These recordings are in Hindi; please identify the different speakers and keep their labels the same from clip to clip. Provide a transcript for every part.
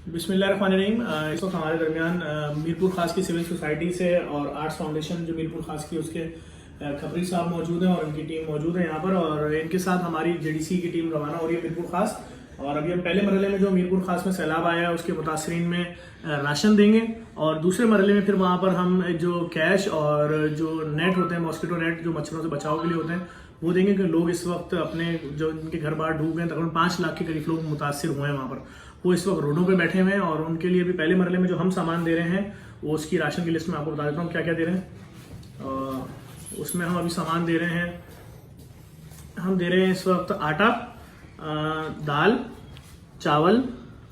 Speaker 1: बिस्मिल्लाहिर्रहमानिर्रहीम। इस वक्त हमारे दरमियान मीरपुर खास की सिविल सोसाइटी से और आर्ट्स फाउंडेशन जो मीरपुर खास की उसके खबरी साहब मौजूद हैं और उनकी टीम मौजूद है यहाँ पर, और इनके साथ हमारी जेडीसी की टीम रवाना हो रही है मीरपुर खास। और अभी हम पहले मरहले में जो मीरपुर खास में सैलाब आया है उसके मुतासरीन में राशन देंगे, और दूसरे मरहले में फिर वहाँ पर हम जो कैश और जो नेट होते हैं, मॉस्किटो नेट जो मच्छरों से बचाव के लिए होते हैं, वो देंगे। कि लोग इस वक्त अपने जो इनके घर बाहर डूब गए, तकरीबन 5 लाख के करीब लोग मुतासर हुए हैं वहाँ पर, वो इस वक्त रोडों पे बैठे हुए हैं। और उनके लिए भी पहले मरहले में जो हम सामान दे रहे हैं वो उसकी राशन की लिस्ट में आपको बता देता हूँ क्या क्या दे रहे हैं। उसमें हम अभी सामान दे रहे हैं, हम दे रहे हैं इस वक्त आटा, दाल, चावल,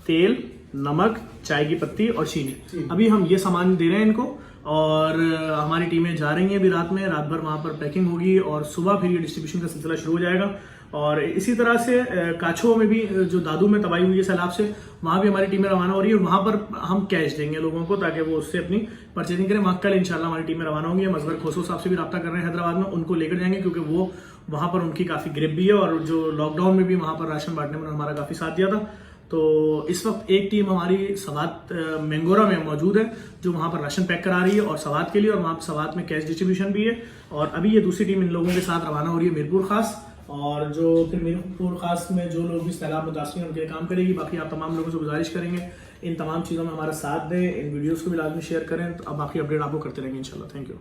Speaker 1: तेल, नमक, चाय की पत्ती और चीनी। अभी हम ये सामान दे रहे हैं इनको, और हमारी टीमें जा रही हैं अभी रात भर वहाँ पर पैकिंग होगी, और सुबह फिर ये डिस्ट्रीब्यूशन का सिलसिला शुरू हो जाएगा। और इसी तरह से काछो में भी जो दादू में तबाही हुई है सैलाब से, वहाँ भी हमारी टीमें रवाना हो रही है, और वहाँ पर हम कैश देंगे लोगों को ताकि वो उससे अपनी परचेजिंग करें। वहाँ कल इंशाल्लाह हमारी टीमें रवाना होंगी। मजहर खोसो साहब से भी रब्ता कर रहे हैं हैदराबाद में, उनको लेकर जाएंगे क्योंकि वो वहाँ पर उनकी काफ़ी ग्रिप भी है, और जो लॉकडाउन में भी वहाँ पर राशन बांटने में हमारा काफ़ी साथ दिया था। तो इस वक्त एक टीम हमारी सवात मेंगोरा में मौजूद है जो वहाँ पर राशन पैक करा रही है और सवात के लिए, और वहाँ पर सवात में कैश डिस्ट्रीब्यूशन भी है। और अभी ये दूसरी टीम इन लोगों के साथ रवाना हो रही है मीरपुर खास, और जो फिर मीरपुर खास में जो लोग भी सैलाब मुतासिर उनके काम करेगी। बाकी आप तमाम लोगों से गुजारिश करेंगे इन तमाम चीज़ों में हमारा साथ दें, इन वीडियोज़ को भी लाजमी शेयर करें। तो अब बाकी अपडेट आपको करते रहेंगे इंशाल्लाह। Thank you.